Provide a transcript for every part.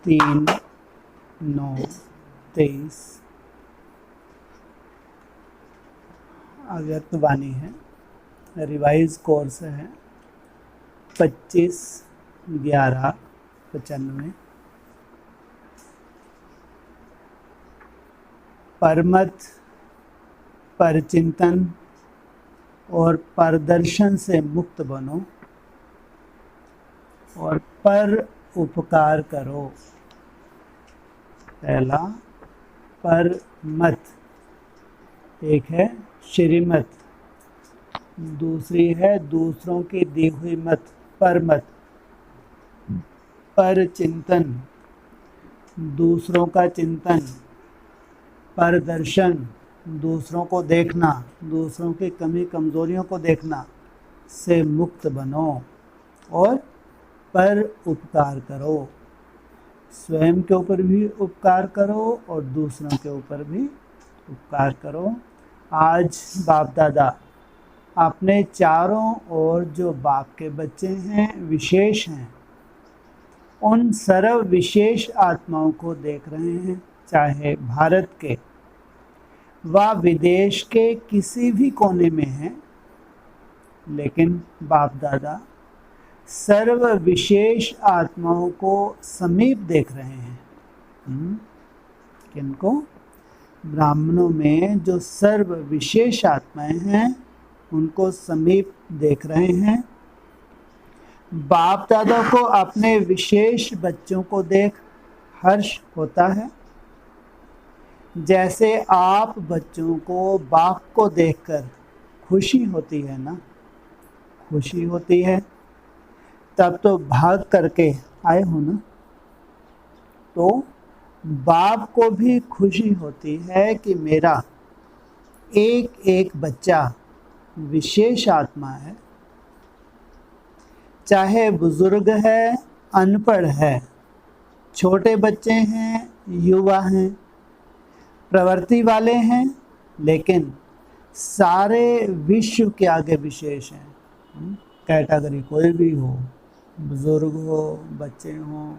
3/9/23 अव्यक्त वाणी है, revise course है 25/11/95। परमत, परचिंतन और परदर्शन से मुक्त बनो और पर उपकार करो। पहला परमत, एक है श्रीमत, दूसरी है दूसरों की दी हुई मत, परमत। परचिंतन, दूसरों का चिंतन। परदर्शन, दूसरों को देखना, दूसरों की कमी कमजोरियों को देखना से मुक्त बनो और पर उपकार करो। स्वयं के ऊपर भी उपकार करो और दूसरों के ऊपर भी उपकार करो। आज बाप दादा अपने चारों ओर जो बाप के बच्चे हैं, विशेष हैं, उन सर्व विशेष आत्माओं को देख रहे हैं, चाहे भारत के व विदेश के किसी भी कोने में हैं, लेकिन बाप दादा सर्व विशेष आत्माओं को समीप देख रहे हैं। किनको? ब्राह्मणों में जो सर्व विशेष आत्माएं हैं उनको समीप देख रहे हैं। बाप दादा को अपने विशेष बच्चों को देख हर्ष होता है, जैसे आप बच्चों को बाप को देखकर खुशी होती है ना, खुशी होती है। तब तो भाग करके आए हो ना, तो बाप को भी खुशी होती है कि मेरा एक एक बच्चा विशेष आत्मा है, चाहे बुजुर्ग है, अनपढ़ है, छोटे बच्चे हैं, युवा हैं, प्रवृत्ति वाले हैं, लेकिन सारे विश्व के आगे विशेष हैं। कैटेगरी कोई भी हो, बुजुर्ग हो, बच्चे हों,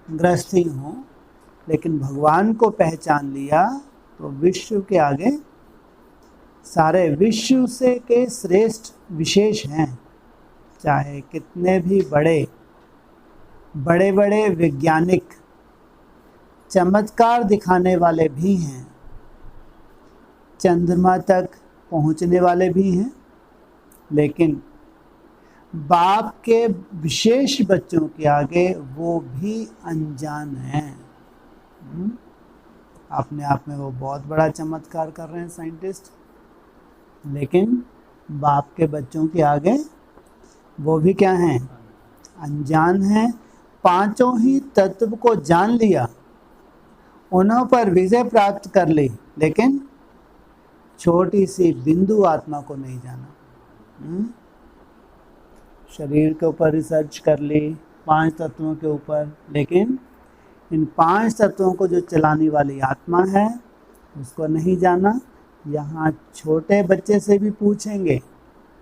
गृहस्थी हो, लेकिन भगवान को पहचान लिया तो विश्व के आगे सारे विश्व से के श्रेष्ठ विशेष हैं। चाहे कितने भी बड़े बड़े वैज्ञानिक चमत्कार दिखाने वाले भी हैं, चंद्रमा तक पहुंचने वाले भी हैं, लेकिन बाप के विशेष बच्चों के आगे वो भी अनजान हैं। अपने आप में वो बहुत बड़ा चमत्कार कर रहे हैं साइंटिस्ट, लेकिन बाप के बच्चों के आगे वो भी क्या हैं? अनजान हैं। पांचों ही तत्व को जान लिया, उन्हों पर विजय प्राप्त कर ली, लेकिन छोटी सी बिंदु आत्मा को नहीं जाना। शरीर के ऊपर रिसर्च कर ली, 5 तत्वों के ऊपर, लेकिन इन 5 तत्वों को जो चलाने वाली आत्मा है उसको नहीं जाना। यहाँ छोटे बच्चे से भी पूछेंगे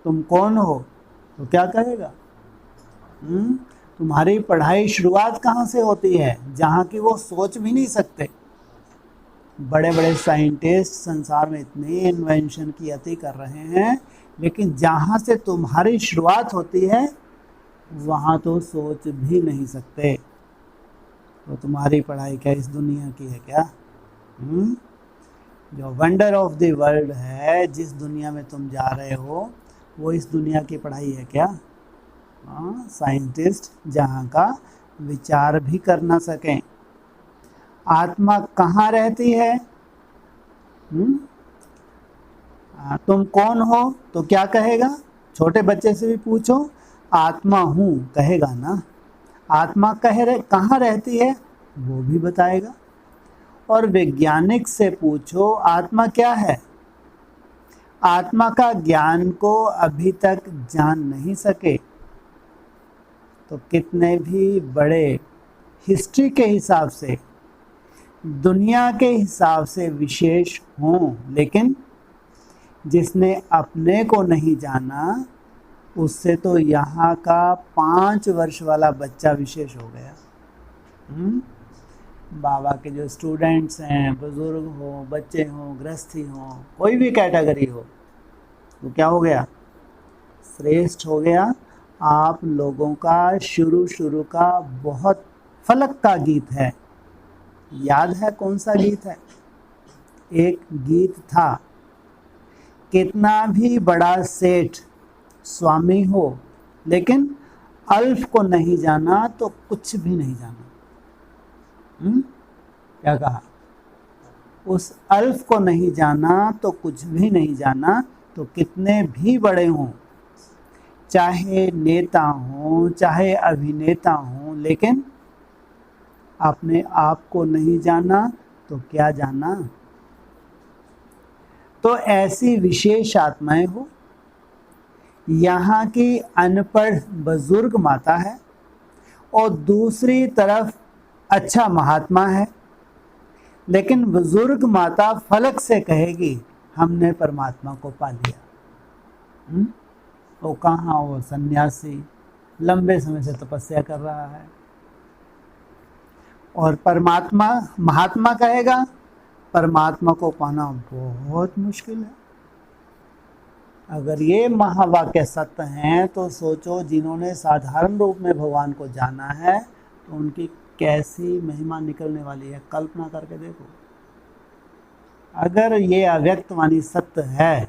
तुम कौन हो, तो क्या कहेगा? तुम्हारी पढ़ाई शुरुआत कहाँ से होती है, जहाँ की वो सोच भी नहीं सकते। बड़े बड़े साइंटिस्ट संसार में इतने इन्वेंशन की अति कर रहे हैं, लेकिन जहाँ से तुम्हारी शुरुआत होती है वहाँ तो सोच भी नहीं सकते। तो तुम्हारी पढ़ाई क्या इस दुनिया की है क्या? जो वंडर ऑफ द वर्ल्ड है, जिस दुनिया में तुम जा रहे हो, वो इस दुनिया की पढ़ाई है क्या? साइंटिस्ट जहाँ का विचार भी कर ना सकें। आत्मा कहाँ रहती है? तुम कौन हो, तो क्या कहेगा? छोटे बच्चे से भी पूछो, आत्मा हूँ कहेगा ना। आत्मा कहाँ रहती है, वो भी बताएगा। और वैज्ञानिक से पूछो आत्मा क्या है, आत्मा का ज्ञान को अभी तक जान नहीं सके। तो कितने भी बड़े हिस्ट्री के हिसाब से, दुनिया के हिसाब से विशेष हों, लेकिन जिसने अपने को नहीं जाना, उससे तो यहाँ का 5 वर्ष वाला बच्चा विशेष हो गया। बाबा के जो स्टूडेंट्स हैं, बुजुर्ग हो, बच्चे हों, गृहस्थी हों, कोई भी कैटेगरी हो, तो क्या हो गया? श्रेष्ठ हो गया। आप लोगों का शुरू का बहुत फलक का गीत है। याद है कौन सा गीत है? एक गीत था, कितना भी बड़ा सेठ स्वामी हो, लेकिन अल्फ को नहीं जाना तो कुछ भी नहीं जाना। क्या कहा? उस अल्फ को नहीं जाना तो कुछ भी नहीं जाना। तो कितने भी बड़े हों, चाहे नेता हों, चाहे अभिनेता हों, लेकिन अपने आप को नहीं जाना तो क्या जाना? तो ऐसी विशेष आत्माएं हो। यहाँ की अनपढ़ बुजुर्ग माता है और दूसरी तरफ अच्छा महात्मा है, लेकिन बुजुर्ग माता फलक से कहेगी हमने परमात्मा को पा लिया। वो कहाँ? वो सन्यासी लंबे समय से तपस्या कर रहा है। और परमात्मा महात्मा कहेगा परमात्मा को पाना बहुत मुश्किल है। अगर ये महावाक्य सत्य हैं तो सोचो, जिन्होंने साधारण रूप में भगवान को जाना है तो उनकी कैसी महिमा निकलने वाली है। कल्पना करके देखो, अगर ये अव्यक्त वाणी सत्य है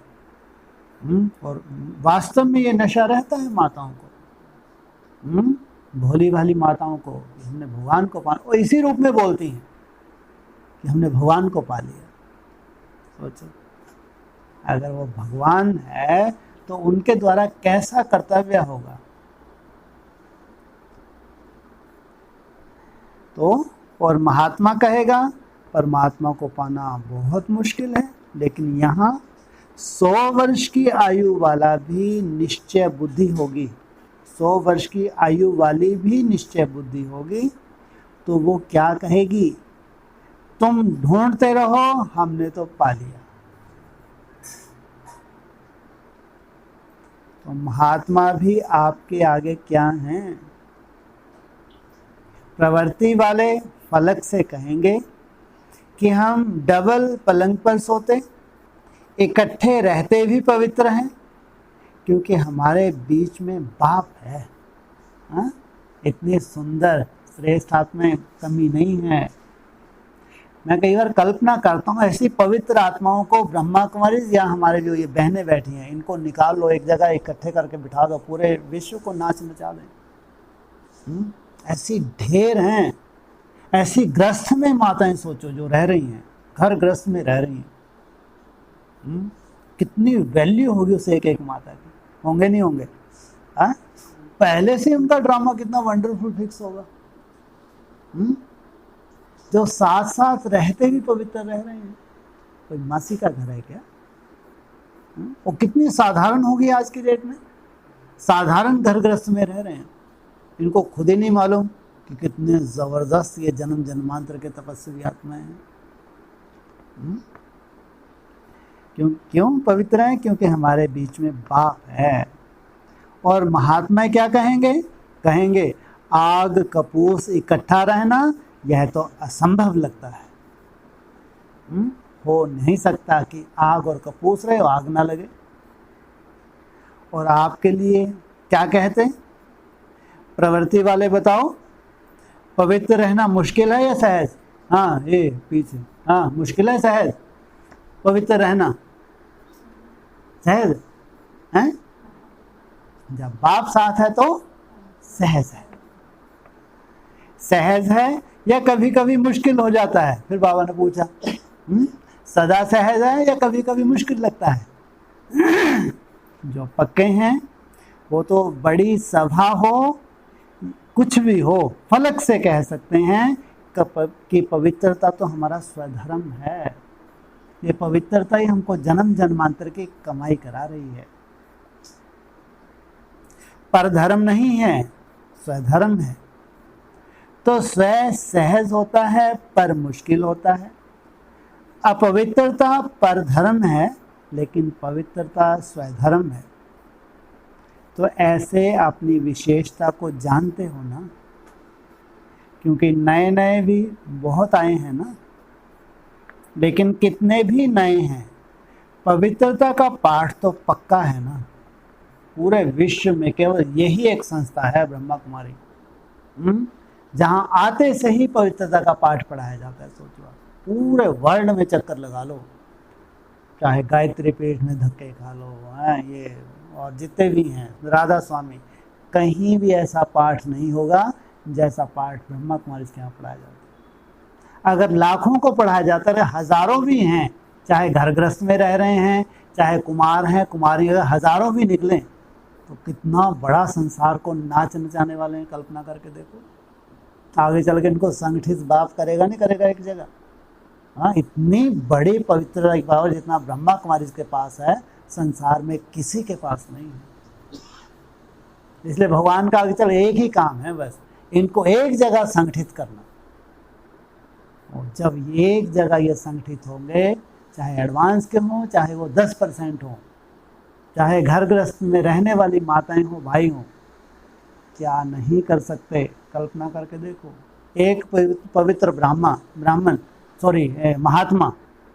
और वास्तव में ये नशा रहता है माताओं को, भोली भाली माताओं को, हमने भगवान को पा, और इसी रूप में बोलती हैं कि हमने भगवान को पा लिया। सोचो, अगर वो भगवान है तो उनके द्वारा कैसा कर्तव्य होगा। तो और महात्मा कहेगा परमात्मा को पाना बहुत मुश्किल है, लेकिन यहाँ 100 वर्ष की आयु वाला भी निश्चय बुद्धि होगी, 100 वर्ष की आयु वाली भी निश्चय बुद्धि होगी। तो वो क्या कहेगी? तुम ढूंढते रहो, हमने तो पा लिया। तो महात्मा भी आपके आगे क्या हैं? प्रवृत्ति वाले फलक से कहेंगे कि हम डबल पलंग पर सोते, इकट्ठे रहते भी पवित्र हैं, क्योंकि हमारे बीच में बाप है। इतनी सुंदर श्रेष्ठ आत्माएं कमी नहीं है। मैं कई बार कल्पना करता हूँ ऐसी पवित्र आत्माओं को ब्रह्मा कुमारी या हमारे जो ये बहनें बैठी हैं, इनको निकाल लो, एक जगह इकट्ठे करके बिठा दो, पूरे विश्व को नाच नचा दें। ऐसी ढेर हैं। ऐसी ग्रस्त में माताएं सोचो जो रह रही हैं, घर ग्रस्त में रह रही हैं। कितनी वैल्यू होगी उस एक एक माता की। होंगे नहीं होंगे? पहले से उनका ड्रामा कितना वंडरफुल फिक्स होगा। जो साथ साथ रहते भी पवित्र रह रहे हैं। कोई मासी का घर है क्या? वो कितनी साधारण होगी आज की डेट में। साधारण घर ग्रस्त में रह रहे हैं। इनको खुद ही नहीं मालूम कि कितने जबरदस्त ये जन्म जन्मांतर के तपस्वी आत्माएं हैं। क्यों पवित्र हैं? क्योंकि हमारे बीच में बाप है। और महात्मा क्या कहेंगे? कहेंगे आग कपूस इकट्ठा रहना यह तो असंभव लगता है। हो नहीं सकता कि आग और कपूस रहे और आग ना लगे। और आपके लिए क्या कहते हैं प्रवृत्ति वाले? बताओ, पवित्र रहना मुश्किल है या सहज? हाँ, ये पीछे, हाँ, मुश्किल है सहज? पवित्र रहना सहज है? जब बाप साथ है तो सहज है। सहज है या कभी कभी मुश्किल हो जाता है? फिर बाबा ने पूछा, सदा सहज है या कभी कभी मुश्किल लगता है? जो पक्के हैं वो तो बड़ी सभा हो, कुछ भी हो, फलक से कह सकते हैं कि पवित्रता तो हमारा स्वधर्म है। ये पवित्रता ही हमको जन्म जन्मांतर की कमाई करा रही है। परधर्म नहीं है, स्वधर्म है। तो स्व सहज होता है पर मुश्किल होता है। अपवित्रता परधर्म है लेकिन पवित्रता स्वधर्म है। तो ऐसे अपनी विशेषता को जानते हो ना, क्योंकि नए नए भी बहुत आए हैं ना, लेकिन कितने भी नए हैं, पवित्रता का पाठ तो पक्का है ना। पूरे विश्व में केवल यही एक संस्था है ब्रह्मा कुमारी, जहां आते से ही पवित्रता का पाठ पढ़ाया जाता है। सोचो आप, पूरे वर्ल्ड में चक्कर लगा लो, चाहे गायत्री पीठ में धक्के खा लो, ये और जितने भी हैं, राधा स्वामी, कहीं भी ऐसा पाठ नहीं होगा जैसा पाठ ब्रह्मा कुमारी के यहाँ पढ़ाया जाता है। अगर लाखों को पढ़ाया जाता है, हजारों भी हैं, चाहे घर गृहस्थ में रह रहे हैं, चाहे कुमार हैं, कुमारी, अगर हजारों भी निकलें, तो कितना बड़ा संसार को नाच नचाने वाले हैं। कल्पना करके देखो, आगे चल के इनको संगठित बाप करेगा नहीं करेगा एक जगह। हाँ, इतनी बड़ी पवित्रता की पावर जितना ब्रह्मा कुमारी के पास है, संसार में किसी के पास नहीं है। इसलिए भगवान का आगे चल एक ही काम है, बस इनको एक जगह संगठित करना। और जब एक जगह ये संगठित होंगे, चाहे एडवांस के हों, चाहे वो 10% हों, चाहे घर गृहस्थ में रहने वाली माताएं हो, भाई हो, क्या नहीं कर सकते। कल्पना करके देखो, एक पवित्र ब्राह्मण महात्मा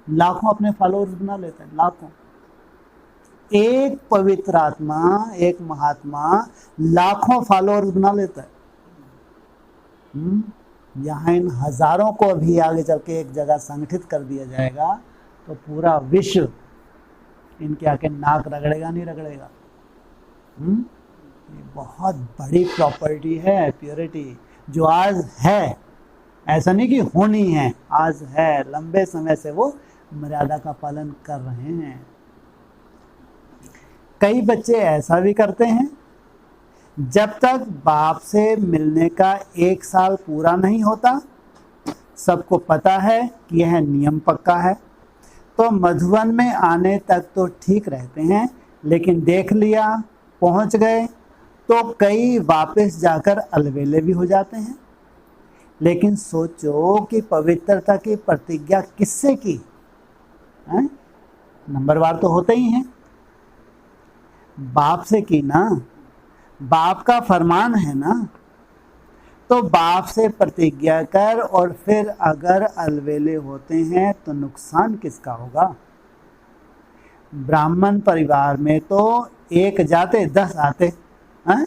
लाखों अपने फॉलोअर्स बना लेते हैं, लाखों। एक पवित्र आत्मा, एक महात्मा लाखों फॉलोअर्स बना लेता है। यहाँ इन हजारों को भी आगे चल के एक जगह संगठित कर दिया जाएगा, तो पूरा विश्व इनके आके नाक रगड़ेगा नहीं रगड़ेगा। ये बहुत बड़ी प्रॉपर्टी है प्योरिटी, जो आज है, ऐसा नहीं कि होनी है, आज है। लंबे समय से वो मर्यादा का पालन कर रहे हैं। कई बच्चे ऐसा भी करते हैं, जब तक बाप से मिलने का 1 साल पूरा नहीं होता, सबको पता है कि यह नियम पक्का है, तो मधुवन में आने तक तो ठीक रहते हैं, लेकिन देख लिया, पहुंच गए, तो कई वापस जाकर अलवेले भी हो जाते हैं। लेकिन सोचो कि पवित्रता की प्रतिज्ञा किससे की है? नंबरवार तो होते ही हैं, बाप से की ना, बाप का फरमान है ना, तो बाप से प्रतिज्ञा कर, और फिर अगर अलवेले होते हैं तो नुकसान किसका होगा। ब्राह्मण परिवार में तो 1 जाते 10 आते हैं,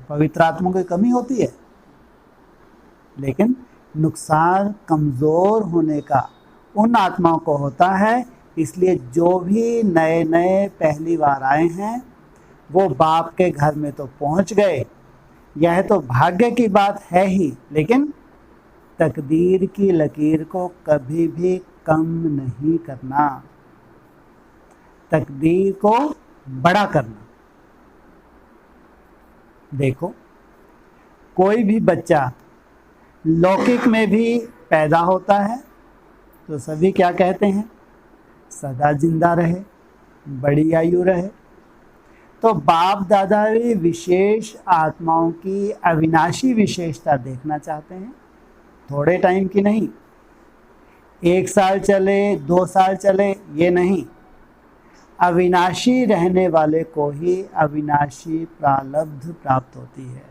पवित्र आत्माओं की कमी होती है, लेकिन नुकसान कमज़ोर होने का उन आत्माओं को होता है। इसलिए जो भी नए नए पहली बार आए हैं, वो बाप के घर में तो पहुंच गए, यह तो भाग्य की बात है ही, लेकिन तकदीर की लकीर को कभी भी कम नहीं करना, तकदीर को बड़ा करना। देखो, कोई भी बच्चा लौकिक में भी पैदा होता है तो सभी क्या कहते हैं, सदा जिंदा रहे, बड़ी आयु रहे। तो बाप दादा भी विशेष आत्माओं की अविनाशी विशेषता देखना चाहते हैं, थोड़े टाइम की नहीं, 1 साल चले 2 साल चले, ये नहीं, अविनाशी रहने वाले को ही अविनाशी प्रारब्ध प्राप्त होती है।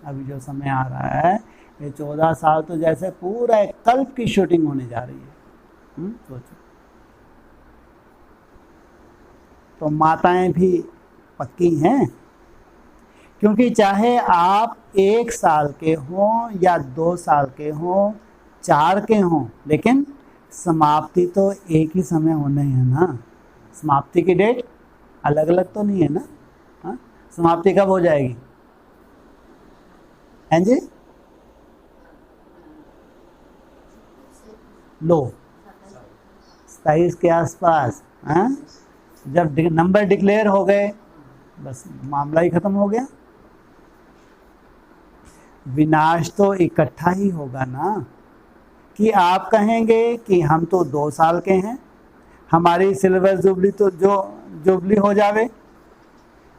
अभी जो समय आ रहा है, ये 14 साल तो जैसे पूरा एक कल्प की शूटिंग होने जा रही है। सोचो, तो माताएं भी पक्की हैं, क्योंकि चाहे आप 1 साल के हों या 2 साल के हों, 4 के हों, लेकिन समाप्ति तो एक ही समय होना ही है ना। समाप्ति की डेट अलग अलग तो नहीं है ना। हाँ, समाप्ति कब हो जाएगी? हैं जी? लो 27 के आसपास, हाँ, जब नंबर डिक्लेयर हो गए, बस मामला ही खत्म हो गया। विनाश तो इकट्ठा ही होगा ना, कि आप कहेंगे कि हम तो 2 साल के हैं, हमारी सिल्वर जुबली तो जो जुबली हो जावे,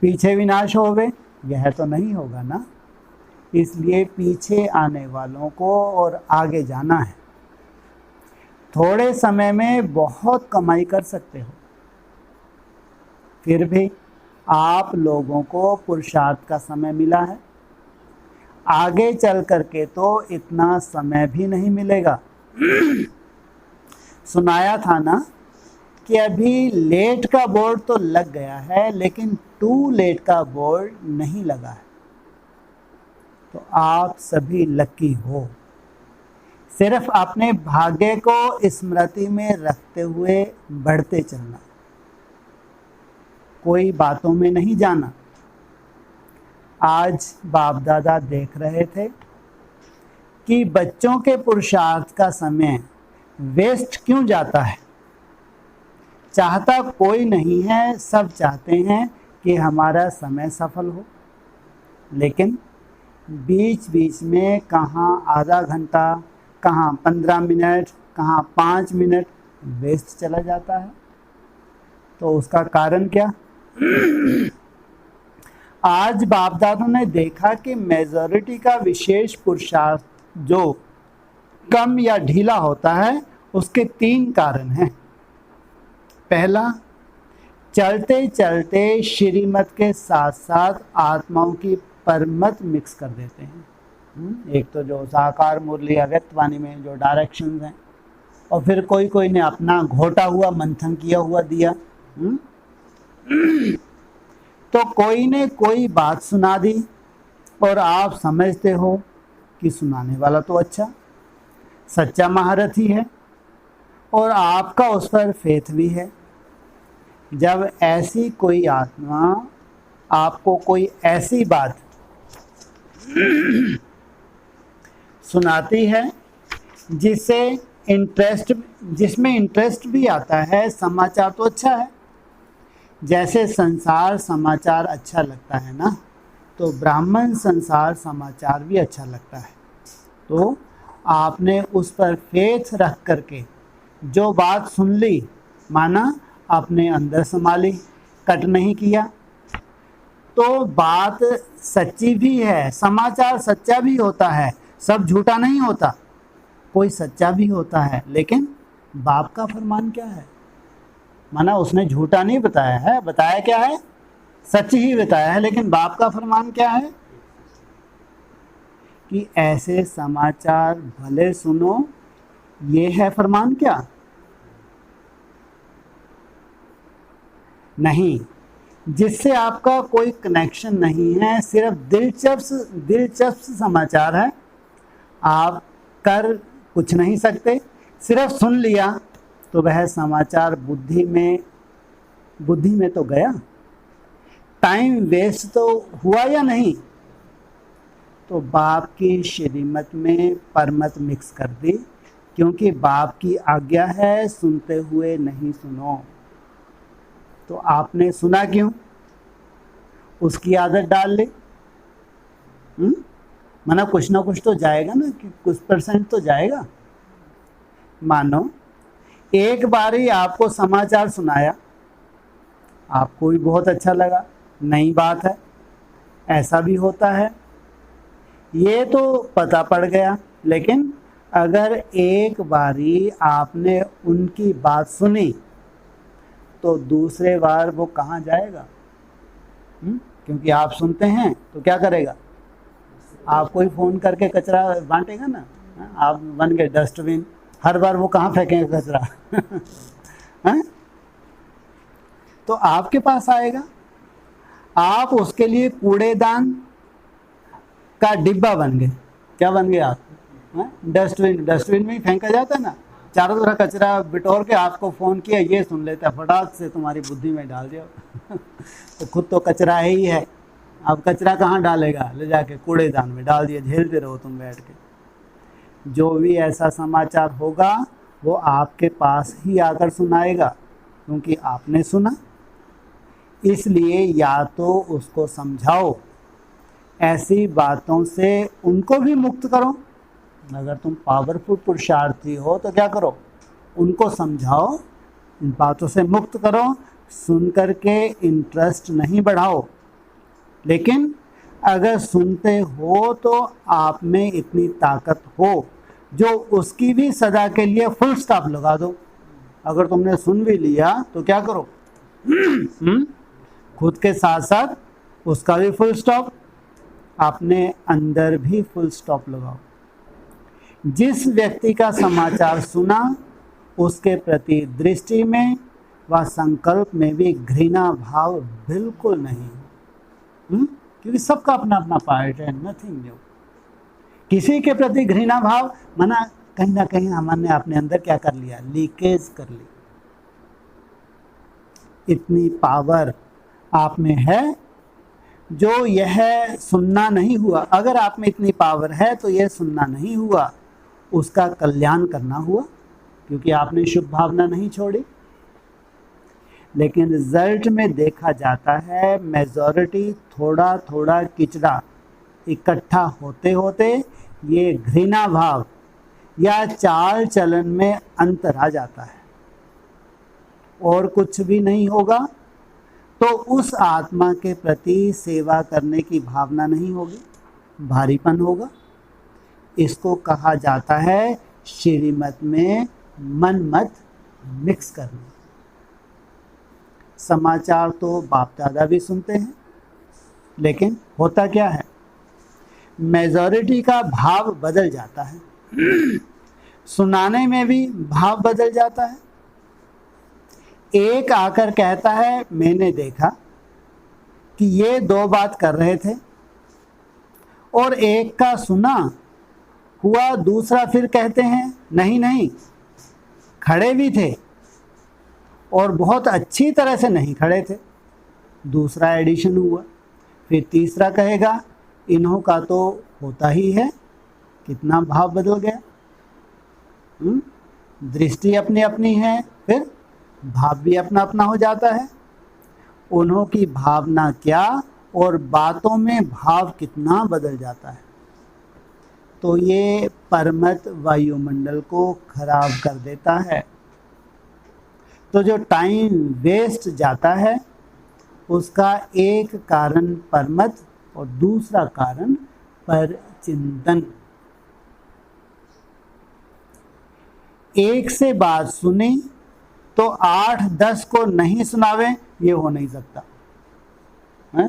पीछे विनाश हो गए, यह तो नहीं होगा ना। इसलिए पीछे आने वालों को और आगे जाना है। थोड़े समय में बहुत कमाई कर सकते हो, फिर भी आप लोगों को पुरुषार्थ का समय मिला है। आगे चल करके तो इतना समय भी नहीं मिलेगा। सुनाया था ना कि अभी लेट का बोर्ड तो लग गया है, लेकिन टू लेट का बोर्ड नहीं लगा है। तो आप सभी लकी हो। सिर्फ अपने भाग्य को स्मृति में रखते हुए बढ़ते चलना, कोई बातों में नहीं जाना। आज बाप दादा देख रहे थे कि बच्चों के पुरुषार्थ का समय वेस्ट क्यों जाता है। चाहता कोई नहीं है, सब चाहते हैं कि हमारा समय सफल हो, लेकिन बीच बीच में कहाँ आधा घंटा, कहाँ 15 मिनट, कहाँ 5 मिनट वेस्ट चला जाता है। तो उसका कारण क्या? आज बाप दादों ने देखा कि मेजॉरिटी का विशेष पुरुषार्थ जो कम या ढीला होता है, उसके 3 कारण हैं। पहला, चलते चलते श्रीमत के साथ साथ आत्माओं की परमत मिक्स कर देते हैं। एक तो जो साकार मुरली अव्यक्त वाणी में जो डायरेक्शंस हैं, और फिर कोई कोई ने अपना घोटा हुआ मंथन किया हुआ दिया। तो कोई ने कोई बात सुना दी और आप समझते हो कि सुनाने वाला तो अच्छा सच्चा महारथी है और आपका उस पर फेथ भी है। जब ऐसी कोई आत्मा आपको कोई ऐसी बात सुनाती है जिसमें इंटरेस्ट भी आता है, समाचार तो अच्छा है। जैसे संसार समाचार अच्छा लगता है ना, तो ब्राह्मण संसार समाचार भी अच्छा लगता है। तो आपने उस पर फेथ रख करके जो बात सुन ली, माना अपने अंदर संभाली, कट नहीं किया, तो बात सच्ची भी है। समाचार सच्चा भी होता है, सब झूठा नहीं होता, कोई सच्चा भी होता है। लेकिन बाप का फरमान क्या है? माना उसने झूठा नहीं बताया है, बताया क्या है? सच ही बताया है। लेकिन बाप का फरमान क्या है? कि ऐसे समाचार भले सुनो। ये है फरमान क्या? नहीं, जिससे आपका कोई कनेक्शन नहीं है, सिर्फ दिलचस्प समाचार है। आप कर कुछ नहीं सकते, सिर्फ सुन लिया तो वह समाचार बुद्धि में तो गया, टाइम वेस्ट तो हुआ या नहीं। तो बाप की श्रीमत में परमत मिक्स कर दी, क्योंकि बाप की आज्ञा है सुनते हुए नहीं सुनो। तो आपने सुना क्यों? उसकी आदत डाल ली। माना कुछ ना कुछ तो जाएगा ना, कि कुछ % तो जाएगा। मानो एक बारी आपको समाचार सुनाया, आपको भी बहुत अच्छा लगा, नई बात है, ऐसा भी होता है, ये तो पता पड़ गया। लेकिन अगर एक बारी आपने उनकी बात सुनी, तो दूसरे बार वो कहाँ जाएगा? क्योंकि आप सुनते हैं तो क्या करेगा? आपको ही फ़ोन करके कचरा बांटेगा ना। आप बन गए डस्टबिन, हर बार वो कहाँ फेंकेंगे कचरा? तो आपके पास आएगा, आप उसके लिए कूड़ेदान का डिब्बा बन गए। क्या बन गए आप? डस्टबिन में ही फेंका जाता है ना, चारों तरफ कचरा बिटोर के आपको फ़ोन किया, ये सुन लेता, फटाक से तुम्हारी बुद्धि में डाल दिया। तो खुद तो कचरा ही है, अब कचरा कहाँ डालेगा? ले जाके कूड़ेदान में डाल दिया, झेलते रहो तुम बैठ के। जो भी ऐसा समाचार होगा वो आपके पास ही आकर सुनाएगा, क्योंकि आपने सुना। इसलिए या तो उसको समझाओ, ऐसी बातों से उनको भी मुक्त करो। अगर तुम पावरफुल पुरुषार्थी हो तो क्या करो? उनको समझाओ, इन बातों से मुक्त करो। सुन करके इंटरेस्ट नहीं बढ़ाओ, लेकिन अगर सुनते हो तो आप में इतनी ताकत हो जो उसकी भी सदा के लिए फुल स्टॉप लगा दो। अगर तुमने सुन भी लिया तो क्या करो? खुद के साथ साथ उसका भी फुल स्टॉप। अपने अंदर भी फुल स्टॉप लगाओ। जिस व्यक्ति का समाचार सुना उसके प्रति दृष्टि में व संकल्प में भी घृणा भाव बिल्कुल नहीं, क्योंकि सबका अपना अपना पार्ट है, नथिंग न्यू। किसी के प्रति घृणा भाव माना कहीं ना कहीं हमने अपने अंदर क्या कर लिया, लीकेज कर ली। इतनी पावर आप में है जो यह सुनना नहीं हुआ, अगर आप में इतनी पावर है तो यह सुनना नहीं हुआ, उसका कल्याण करना हुआ, क्योंकि आपने शुभ भावना नहीं छोड़ी। लेकिन रिजल्ट में देखा जाता है मेजॉरिटी थोड़ा थोड़ा किचड़ा इकट्ठा होते होते ये घृणा भाव या चाल चलन में अंतर आ जाता है और कुछ भी नहीं होगा, तो उस आत्मा के प्रति सेवा करने की भावना नहीं होगी, भारीपन होगा। इसको कहा जाता है श्रीमत में मन मत मिक्स करना। समाचार तो बाप दादा भी सुनते हैं, लेकिन होता क्या है, मेजॉरिटी का भाव बदल जाता है, सुनाने में भी भाव बदल जाता है। एक आकर कहता है मैंने देखा कि ये दो बात कर रहे थे, और एक का सुना हुआ, दूसरा फिर कहते हैं नहीं नहीं खड़े भी थे और बहुत अच्छी तरह से नहीं खड़े थे, दूसरा एडिशन हुआ। फिर तीसरा कहेगा इन्हों का तो होता ही है, कितना भाव बदल गया। दृष्टि अपनी अपनी है, फिर भाव भी अपना अपना हो जाता है। उन्हों की भावना क्या और बातों में भाव कितना बदल जाता है। तो ये परमत वायुमंडल को खराब कर देता है। तो जो टाइम वेस्ट जाता है उसका एक कारण परमत और दूसरा कारण पर चिंतन। एक से बात सुनी तो 8-10 को नहीं सुनावे, ये हो नहीं सकता है?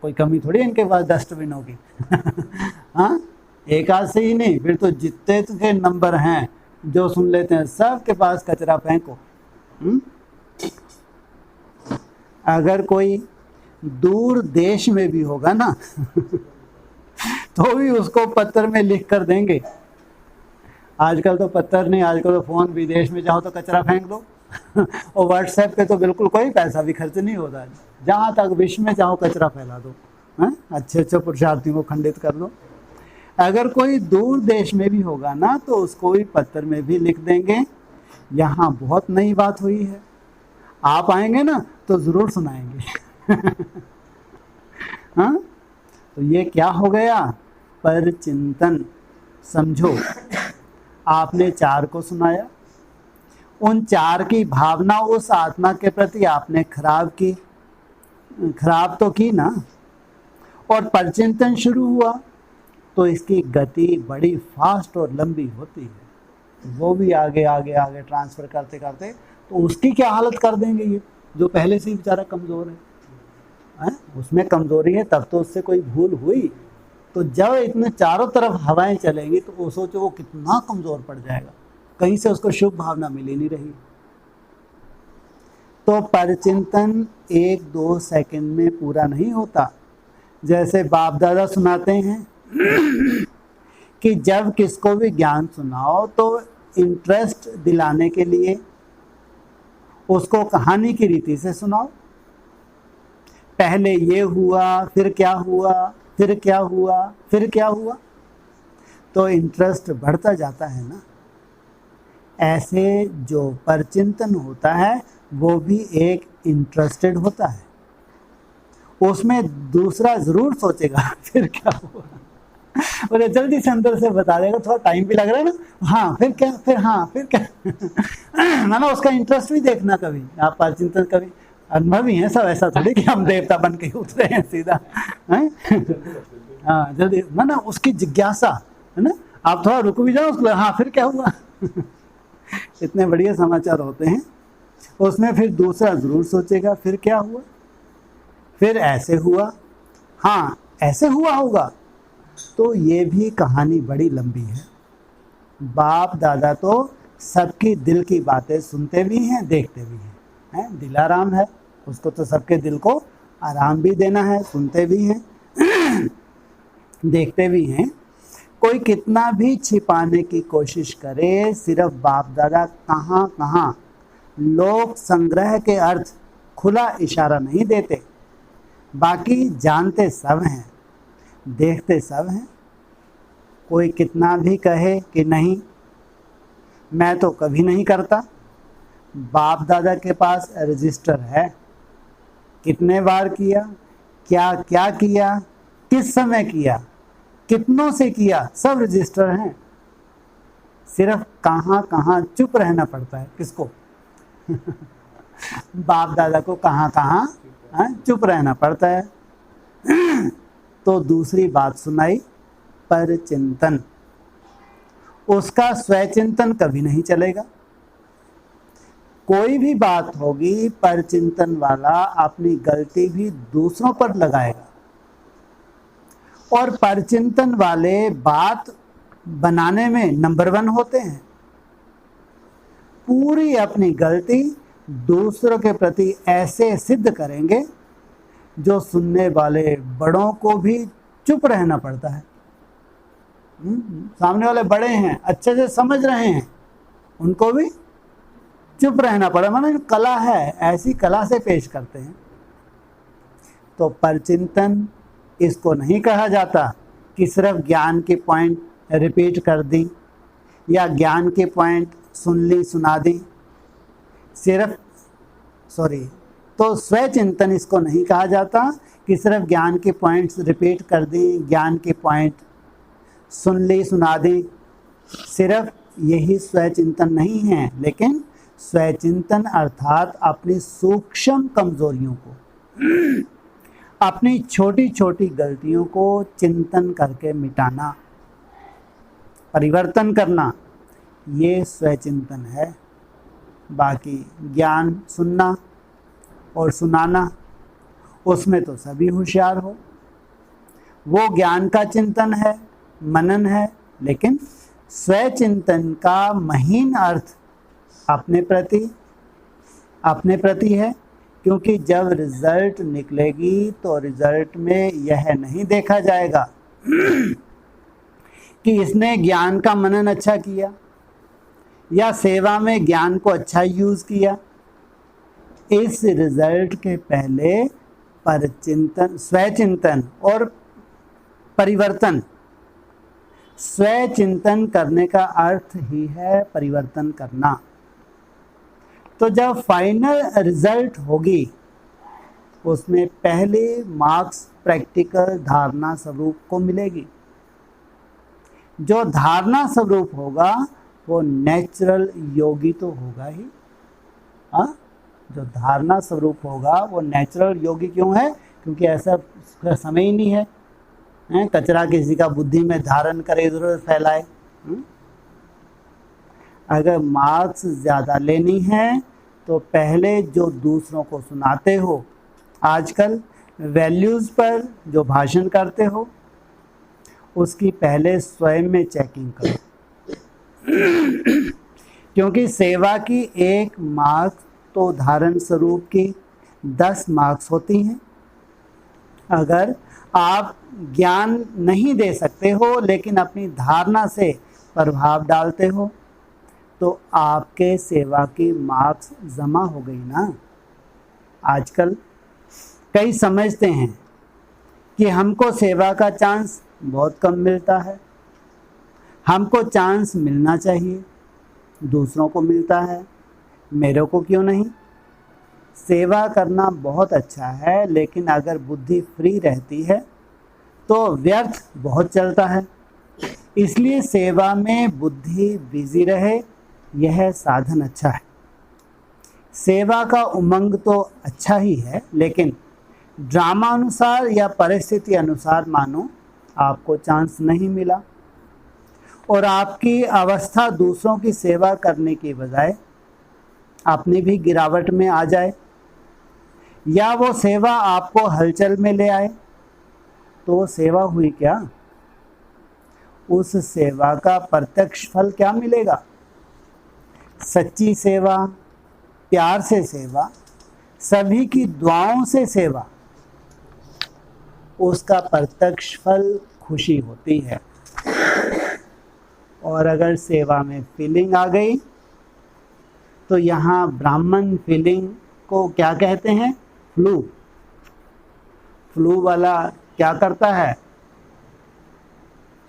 कोई कमी थोड़ी है इनके पास डस्टबिन होगी। हाँ, एक आध से ही नहीं, फिर तो जितने के नंबर हैं जो सुन लेते हैं सब के पास कचरा फेंको। अगर कोई दूर देश में भी होगा ना तो भी उसको पत्र में लिख कर देंगे। आजकल तो पत्र नहीं, आजकल तो फ़ोन, विदेश में जाओ तो कचरा फेंक दो और व्हाट्सएप पे तो बिल्कुल कोई पैसा भी खर्च नहीं होता है। जहाँ तक विश्व में चाहो कचरा फैला दो, अच्छे अच्छे पुरुषार्थियों को खंडित कर दो। अगर कोई दूर देश में भी होगा ना तो उसको भी पत्र में भी लिख देंगे, यहाँ बहुत नई बात हुई है, आप आएंगे ना तो ज़रूर सुनाएंगे। हाँ, तो ये क्या हो गया, पर चिंतन। समझो, आपने 4 को सुनाया, उन 4 की भावना उस आत्मा के प्रति आपने खराब तो की ना, और परचिंतन शुरू हुआ तो इसकी गति बड़ी फास्ट और लंबी होती है। वो भी आगे आगे आगे ट्रांसफ़र करते करते तो उसकी क्या हालत कर देंगे ये, जो पहले से ही बेचारा कमज़ोर है? उसमें कमज़ोरी है तब तो उससे कोई भूल हुई, तो जब इतने चारों तरफ हवाएं चलेंगी तो वो सोचो वो कितना कमज़ोर पड़ जाएगा, कहीं से उसको शुभ भावना मिल ही नहीं रही। तो परचिंतन 1-2 सेकंड में पूरा नहीं होता। जैसे बाप दादा सुनाते हैं कि जब किसको भी ज्ञान सुनाओ तो इंटरेस्ट दिलाने के लिए उसको कहानी की रीति से सुनाओ। पहले ये हुआ, फिर क्या हुआ, फिर क्या हुआ, फिर क्या हुआ, तो इंटरेस्ट बढ़ता जाता है ना। ऐसे जो परचिंतन होता है वो भी एक इंटरेस्टेड होता है, उसमें दूसरा ज़रूर सोचेगा फिर क्या हुआ, और जल्दी से अंदर से बता देगा। थोड़ा टाइम भी लग रहा है ना, हाँ फिर क्या, फिर हाँ फिर क्या ना उसका इंटरेस्ट भी देखना। कभी आप परचिंतन, कभी अनुभवी हैं सब, ऐसा थोड़ी कि हम देवता बन के उतरे हैं सीधा, हैं? हाँ, जल्दी ना उसकी जिज्ञासा है ना, आप थोड़ा रुक भी जाओ उसको, हाँ फिर क्या हुआ। इतने बढ़िया समाचार होते हैं, उसमें फिर दूसरा ज़रूर सोचेगा फिर क्या हुआ, फिर ऐसे हुआ, हाँ ऐसे हुआ होगा। तो ये भी कहानी बड़ी लंबी है। बाप दादा तो सबकी दिल की बातें सुनते भी हैं, देखते भी हैं। दिलाराम है, उसको तो सबके दिल को आराम भी देना है, सुनते भी हैं देखते भी हैं। कोई कितना भी छिपाने की कोशिश करे, सिर्फ बाप दादा कहाँ कहाँ लोक संग्रह के अर्थ खुला इशारा नहीं देते, बाकी जानते सब हैं, देखते सब हैं। कोई कितना भी कहे कि नहीं, मैं तो कभी नहीं करता। बाप दादा के पास रजिस्टर है, कितने बार किया, क्या क्या किया, किस समय किया, कितनों से किया, सब रजिस्टर हैं। सिर्फ कहाँ कहाँ चुप रहना पड़ता है। किसको? बाप दादा को कहाँ कहाँ चुप रहना पड़ता है। तो दूसरी बात सुनाई, पर चिंतन। उसका स्वचिंतन कभी नहीं चलेगा। कोई भी बात होगी, पर चिंतन वाला अपनी गलती भी दूसरों पर लगाएगा, और परचिंतन वाले बात बनाने में नंबर 1 होते हैं। पूरी अपनी गलती दूसरों के प्रति ऐसे सिद्ध करेंगे जो सुनने वाले बड़ों को भी चुप रहना पड़ता है। सामने वाले बड़े हैं, अच्छे से समझ रहे हैं, उनको भी चुप रहना पड़ा। माना कला है, ऐसी कला से पेश करते हैं। तो परचिंतन इसको नहीं कहा जाता कि सिर्फ ज्ञान के पॉइंट रिपीट कर दी या ज्ञान के पॉइंट सुन ली सुना दी, तो स्वचिंतन इसको नहीं कहा जाता कि सिर्फ ज्ञान के पॉइंट्स रिपीट कर दी, ज्ञान के पॉइंट सुन ली सुना दी। सिर्फ यही स्वचिंतन नहीं है, लेकिन स्वचिंतन अर्थात अपनी सूक्ष्म कमजोरियों को, अपनी छोटी छोटी गलतियों को चिंतन करके मिटाना, परिवर्तन करना, ये स्वचिंतन है। बाकी ज्ञान सुनना और सुनाना, उसमें तो सभी होशियार हो, वो ज्ञान का चिंतन है, मनन है। लेकिन स्वचिंतन का महीन अर्थ अपने प्रति है, क्योंकि जब रिजल्ट निकलेगी तो रिजल्ट में यह नहीं देखा जाएगा कि इसने ज्ञान का मनन अच्छा किया या सेवा में ज्ञान को अच्छा यूज़ किया। इस रिजल्ट के पहले परचिंतन, स्वचिंतन और परिवर्तन। स्वचिंतन करने का अर्थ ही है परिवर्तन करना। तो जब फाइनल रिजल्ट होगी, उसमें पहले मार्क्स प्रैक्टिकल धारणा स्वरूप को मिलेगी। जो धारणा स्वरूप होगा वो नेचुरल योगी तो होगा ही। जो धारणा स्वरूप होगा वो नेचुरल योगी क्यों है? क्योंकि ऐसा समय ही नहीं है, कचरा किसी का बुद्धि में धारण करे, इधर उधर फैलाए। अगर मार्क्स ज़्यादा लेनी है तो पहले जो दूसरों को सुनाते हो, आजकल वैल्यूज़ पर जो भाषण करते हो, उसकी पहले स्वयं में चेकिंग करो। क्योंकि सेवा की 1 मार्क्स तो धारण स्वरूप की 10 मार्क्स होती हैं। अगर आप ज्ञान नहीं दे सकते हो लेकिन अपनी धारणा से प्रभाव डालते हो, तो आपके सेवा की मार्क्स जमा हो गई ना। आजकल कई समझते हैं कि हमको सेवा का चांस बहुत कम मिलता है, हमको चांस मिलना चाहिए, दूसरों को मिलता है, मेरे को क्यों नहीं। सेवा करना बहुत अच्छा है, लेकिन अगर बुद्धि फ्री रहती है तो व्यर्थ बहुत चलता है। इसलिए सेवा में बुद्धि बिजी रहे, यह साधन अच्छा है। सेवा का उमंग तो अच्छा ही है, लेकिन ड्रामा अनुसार या परिस्थिति अनुसार मानो आपको चांस नहीं मिला और आपकी अवस्था दूसरों की सेवा करने की बजाय अपनी भी गिरावट में आ जाए, या वो सेवा आपको हलचल में ले आए, तो सेवा हुई क्या? उस सेवा का प्रत्यक्ष फल क्या मिलेगा? सच्ची सेवा, प्यार से सेवा, सभी की दुआओं से सेवा, उसका प्रत्यक्ष फल खुशी होती है। और अगर सेवा में फीलिंग आ गई तो यहाँ ब्राह्मण फीलिंग को क्या कहते हैं? फ्लू। फ्लू वाला क्या करता है?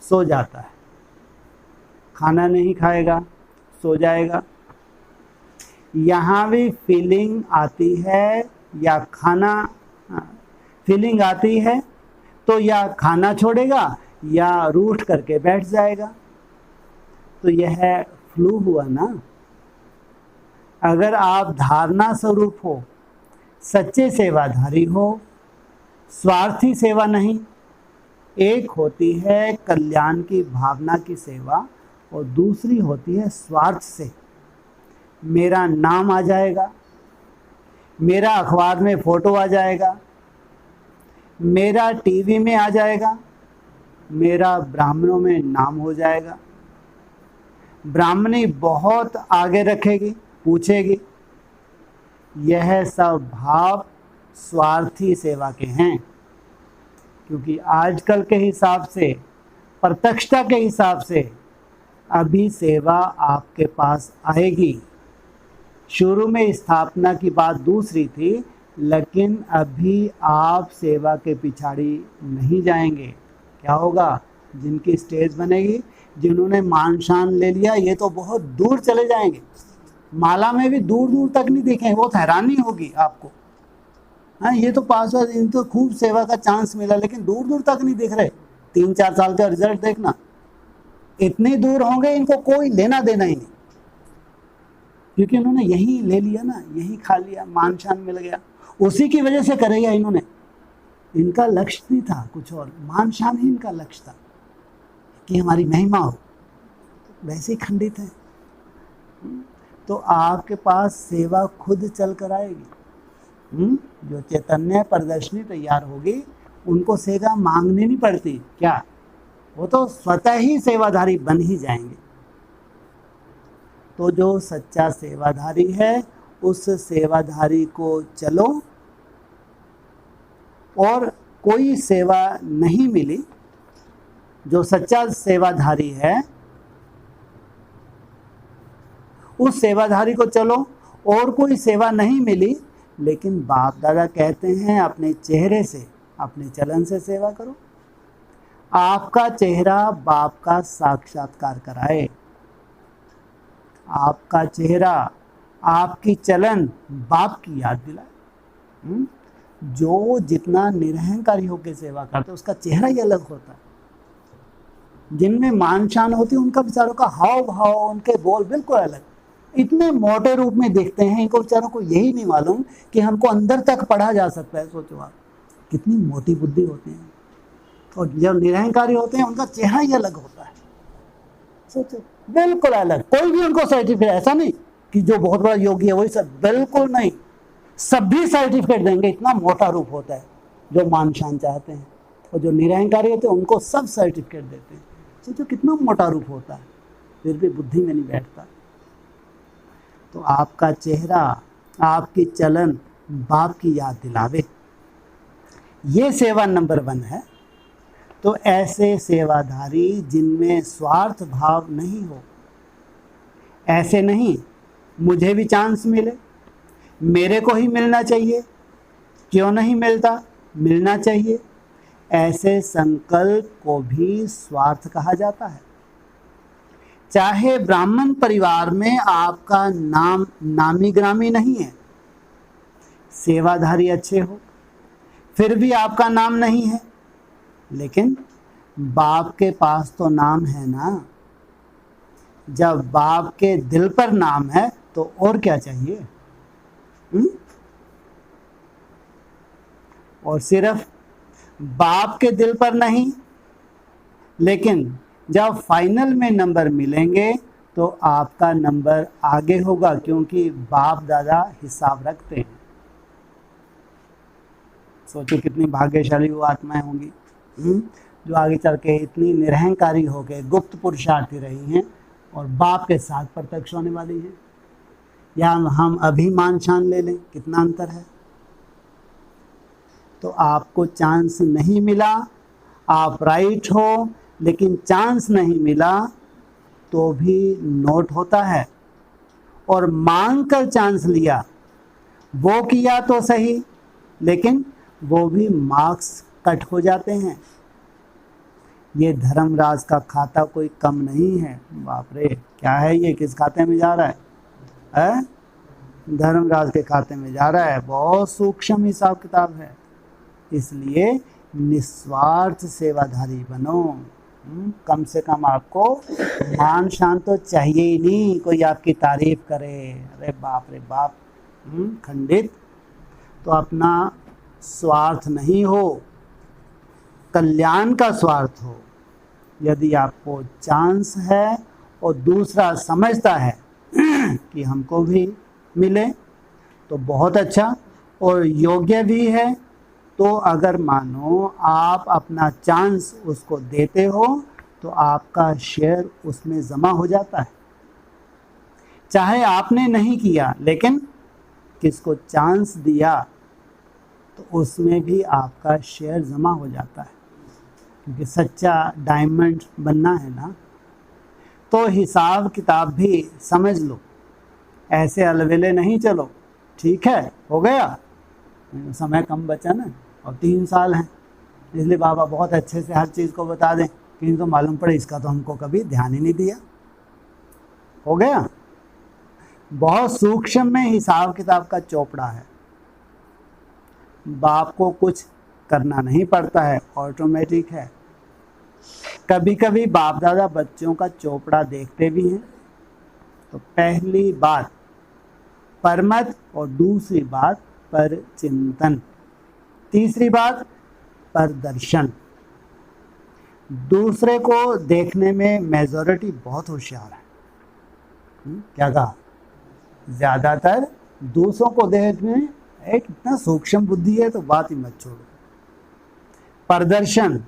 सो जाता है, खाना नहीं खाएगा, सो जाएगा। यहाँ भी फीलिंग आती है या खाना, फीलिंग आती है तो या खाना छोड़ेगा या रूठ करके बैठ जाएगा। तो यह फ्लू हुआ ना। अगर आप धारणा स्वरूप हो, सच्चे सेवाधारी हो, स्वार्थी सेवा नहीं, एक होती है कल्याण की भावना की सेवा और दूसरी होती है स्वार्थ से। मेरा नाम आ जाएगा, मेरा अखबार में फोटो आ जाएगा, मेरा टीवी में आ जाएगा, मेरा ब्राह्मणों में नाम हो जाएगा, ब्राह्मणी बहुत आगे रखेगी, पूछेगी। यह सब भाव स्वार्थी सेवा के हैं। क्योंकि आजकल के हिसाब से, प्रत्यक्षता के हिसाब से अभी सेवा आपके पास आएगी। शुरू में स्थापना की बात दूसरी थी, लेकिन अभी आप सेवा के पिछाड़ी नहीं जाएंगे। क्या होगा? जिनकी स्टेज बनेगी, जिन्होंने मान शान ले लिया, ये तो बहुत दूर चले जाएंगे, माला में भी दूर दूर तक नहीं दिखेंगे। बहुत हैरानी होगी आपको। हाँ, ये तो पास पास, इनको खूब सेवा का चांस मिला लेकिन दूर दूर तक नहीं दिख रहे। 3-4 साल का रिजल्ट देखना, इतने दूर होंगे इनको कोई लेना देना ही नहीं, क्योंकि उन्होंने यही ले लिया ना, यही खा लिया, मान शान मिल गया, उसी की वजह से करेगा इन्होंने। इनका लक्ष्य नहीं था कुछ और, मान शान ही इनका लक्ष्य था कि हमारी महिमा हो, वैसे ही खंडित है। तो आपके पास सेवा खुद चल कर आएगी। जो चैतन्य प्रदर्शनी तैयार होगी, उनको सेवा मांगनी नहीं पड़ती। क्या? वो तो स्वतः ही सेवाधारी बन ही जाएंगे। तो जो सच्चा सेवाधारी है, उस सेवाधारी को चलो, और कोई सेवा नहीं मिली, जो सच्चा सेवाधारी है उस सेवाधारी को चलो, और कोई सेवा नहीं मिली, लेकिन बाप दादा कहते हैं अपने चेहरे से, अपने चलन से सेवा करो। आपका चेहरा बाप का साक्षात्कार कराए, आपका चेहरा, आपकी चलन बाप की याद दिलाए। जो जितना निरहंकारी होकर सेवा करते उसका चेहरा ही अलग होता है। जिनमें मान शान होती है उनका बेचारों का हाव भाव, उनके बोल बिल्कुल अलग, इतने मोटे रूप में दिखते हैं। इनको बेचारों को यही नहीं मालूम कि हमको अंदर तक पढ़ा जा सकता है। सोचो आप, कितनी मोटी बुद्धि होती है। और जब निरहंकारी होते हैं उनका चेहरा ही अलग होता है। सोचो, बिल्कुल अलग। कोई भी उनको सर्टिफिकेट, ऐसा नहीं कि जो बहुत बड़ा योगी है वही सब, बिल्कुल नहीं, सभी सर्टिफिकेट देंगे। इतना मोटा रूप होता है जो मान शान चाहते हैं, और जो निरहंकारी होते हैं उनको सब सर्टिफिकेट देते हैं। सोचो कितना मोटा रूप होता है, फिर भी बुद्धि में नहीं बैठता। तो आपका चेहरा, आपकी चलन बाप की याद दिलावे, ये सेवा नंबर 1 है। तो ऐसे सेवाधारी जिनमें स्वार्थ भाव नहीं हो, ऐसे नहीं मुझे भी चांस मिले, मेरे को ही मिलना चाहिए, क्यों नहीं मिलता, मिलना चाहिए, ऐसे संकल्प को भी स्वार्थ कहा जाता है। चाहे ब्राह्मण परिवार में आपका नाम नामी ग्रामी नहीं है, सेवाधारी अच्छे हो, फिर भी आपका नाम नहीं है, लेकिन बाप के पास तो नाम है ना। जब बाप के दिल पर नाम है तो और क्या चाहिए? और सिर्फ बाप के दिल पर नहीं, लेकिन जब फाइनल में नंबर मिलेंगे तो आपका नंबर आगे होगा, क्योंकि बाप दादा हिसाब रखते हैं। सोचो कितनी भाग्यशाली वो आत्माएं होंगी जो आगे चल के इतनी निरहंकारी हो के गुप्त पुरुषार्थी रही हैं और बाप के साथ प्रत्यक्ष होने वाली हैं। या हम अभी मान शान ले लें, कितना अंतर है। तो आपको चांस नहीं मिला, आप राइट हो, लेकिन चांस नहीं मिला तो भी नोट होता है। और मांग कर चांस लिया, वो किया तो सही, लेकिन वो भी मार्क्स कट हो जाते हैं। ये धर्मराज का खाता कोई कम नहीं है। बाप रे, क्या है ये, किस खाते में जा रहा है? धर्मराज के खाते में जा रहा है। बहुत सूक्ष्म हिसाब किताब है। इसलिए निस्वार्थ सेवाधारी बनो। कम से कम आपको मान शान तो चाहिए ही नहीं, कोई आपकी तारीफ करे, अरे बाप रे बाप, खंडित। तो अपना स्वार्थ नहीं हो, कल्याण का स्वार्थ हो। यदि आपको चांस है और दूसरा समझता है कि हमको भी मिले तो बहुत अच्छा, और योग्य भी है, तो अगर मानो आप अपना चांस उसको देते हो तो आपका शेयर उसमें जमा हो जाता है। चाहे आपने नहीं किया, लेकिन किसको चांस दिया तो उसमें भी आपका शेयर जमा हो जाता है। क्योंकि सच्चा डायमंड बनना है ना, तो हिसाब किताब भी समझ लो, ऐसे अलवेले नहीं चलो। ठीक है, हो गया, समय कम बचा ना, और 3 साल हैं, इसलिए बाबा बहुत अच्छे से हर चीज़ को बता दें कि इनको मालूम पड़े, इसका तो हमको कभी ध्यान ही नहीं दिया। हो गया, बहुत सूक्ष्म में हिसाब किताब का चोपड़ा है। बाप को कुछ करना नहीं पड़ता है, ऑटोमेटिक है। कभी कभी बाप दादा बच्चों का चोपड़ा देखते भी हैं। तो पहली बात परमत, और दूसरी बात पर चिंतन, तीसरी बात पर दर्शन। दूसरे को देखने में मेजॉरिटी बहुत होशियार है। क्या कहा? ज़्यादातर दूसरों को देखने में एक इतना सूक्ष्म बुद्धि है, तो बात ही मत छोड़ो। प्रदर्शन,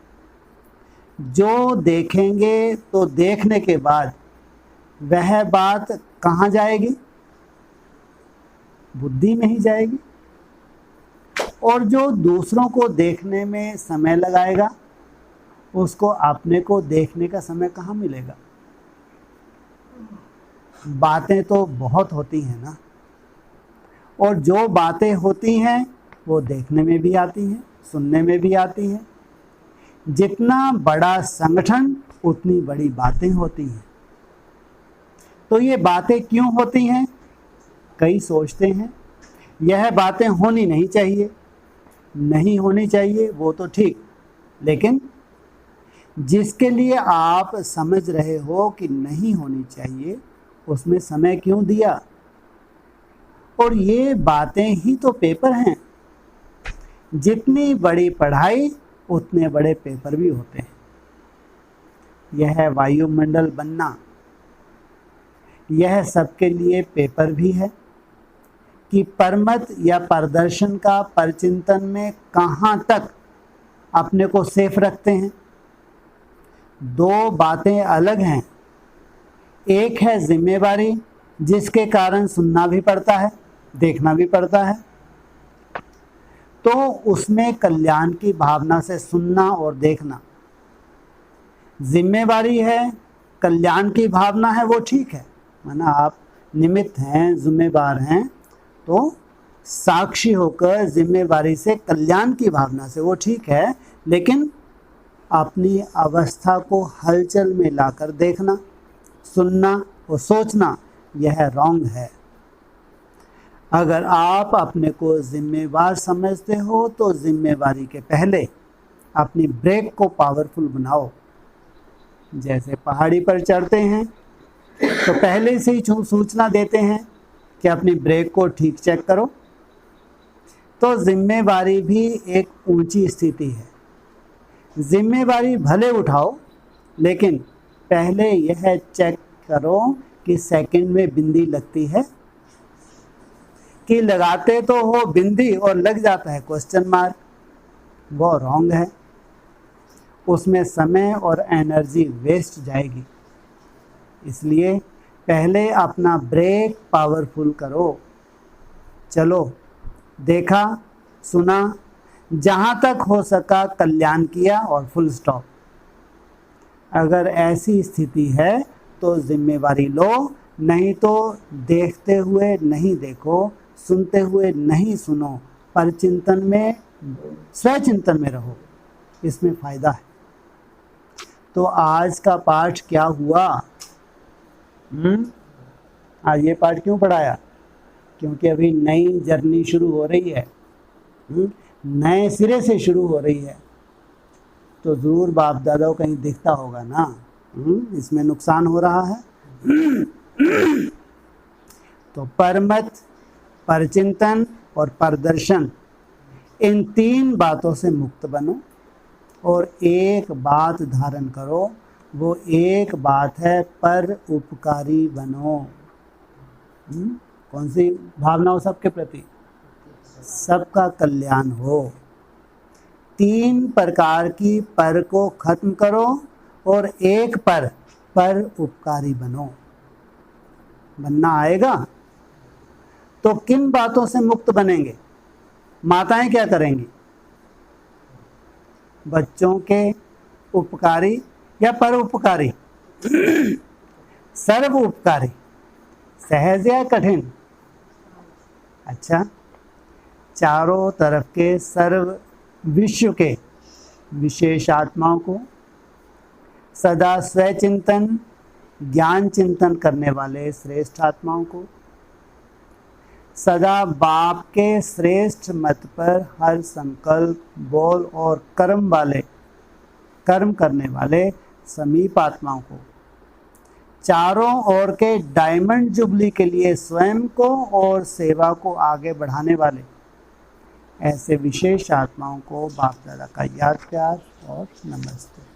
जो देखेंगे तो देखने के बाद वह बात कहाँ जाएगी? बुद्धि में ही जाएगी। और जो दूसरों को देखने में समय लगाएगा, उसको अपने को देखने का समय कहाँ मिलेगा? बातें तो बहुत होती हैं ना, और जो बातें होती हैं वो देखने में भी आती हैं, सुनने में भी आती हैं। जितना बड़ा संगठन उतनी बड़ी बातें होती हैं। तो ये बातें क्यों होती हैं? कई सोचते हैं यह बातें होनी नहीं चाहिए, नहीं होनी चाहिए, वो तो ठीक, लेकिन जिसके लिए आप समझ रहे हो कि नहीं होनी चाहिए, उसमें समय क्यों दिया? और ये बातें ही तो पेपर हैं। जितनी बड़ी पढ़ाई उतने बड़े पेपर भी होते हैं। यह है वायुमंडल बनना, यह सबके लिए पेपर भी है कि परमत या प्रदर्शन का परचिंतन में कहाँ तक अपने को सेफ रखते हैं। दो बातें अलग हैं। एक है जिम्मेवारी, जिसके कारण सुनना भी पड़ता है, देखना भी पड़ता है। तो उसमें कल्याण की भावना से सुनना और देखना जिम्मेवारी है, कल्याण की भावना है, वो ठीक है। माना आप निमित्त हैं, जिम्मेवार हैं, तो साक्षी होकर जिम्मेवारी से, कल्याण की भावना से, वो ठीक है। लेकिन अपनी अवस्था को हलचल में लाकर देखना, सुनना और सोचना, यह रॉन्ग है। अगर आप अपने को जिम्मेवार समझते हो तो जिम्मेवारी के पहले अपनी ब्रेक को पावरफुल बनाओ। जैसे पहाड़ी पर चढ़ते हैं तो पहले से ही सूचना देते हैं कि अपनी ब्रेक को ठीक चेक करो। तो जिम्मेवारी भी एक ऊंची स्थिति है। जिम्मेवारी भले उठाओ, लेकिन पहले यह चेक करो कि सेकंड में बिंदी लगती है कि लगाते तो हो बिंदी और लग जाता है क्वेश्चन मार्क, वो रॉन्ग है। उसमें समय और एनर्जी वेस्ट जाएगी। इसलिए पहले अपना ब्रेक पावरफुल करो। चलो, देखा, सुना, जहाँ तक हो सका कल्याण किया और फुल स्टॉप। अगर ऐसी स्थिति है तो जिम्मेवारी लो, नहीं तो देखते हुए नहीं देखो, सुनते हुए नहीं सुनो, पर चिंतन में, स्वचिंतन में रहो। इसमें फ़ायदा है। तो आज का पाठ क्या हुआ? आज ये पाठ क्यों पढ़ाया? क्योंकि अभी नई जर्नी शुरू हो रही है, नए सिरे से शुरू हो रही है। तो ज़रूर बाप दादा को कहीं दिखता होगा ना, इसमें नुकसान हो रहा है। तो परमत, परचिंतन और परदर्शन, इन 3 बातों से मुक्त बनो और एक बात धारण करो। वो एक बात है पर उपकारी बनो। कौन सी भावना हो सबके प्रति? सबका कल्याण हो। 3 प्रकार की पर को खत्म करो और एक पर उपकारी बनो। बनना आएगा तो किन बातों से मुक्त बनेंगे? माताएं क्या करेंगी? बच्चों के उपकारी या पर उपकारी? सर्व उपकारी, सहज या कठिन? अच्छा, चारों तरफ के सर्व विश्व के विशेष आत्माओं को, सदा स्वचिंतन ज्ञान चिंतन करने वाले श्रेष्ठ आत्माओं को, सदा बाप के श्रेष्ठ मत पर हर संकल्प, बोल और कर्म करने वाले समीप आत्माओं को, चारों ओर के डायमंड जुबली के लिए स्वयं को और सेवा को आगे बढ़ाने वाले ऐसे विशेष आत्माओं को बाप दादा का याद प्यार और नमस्ते।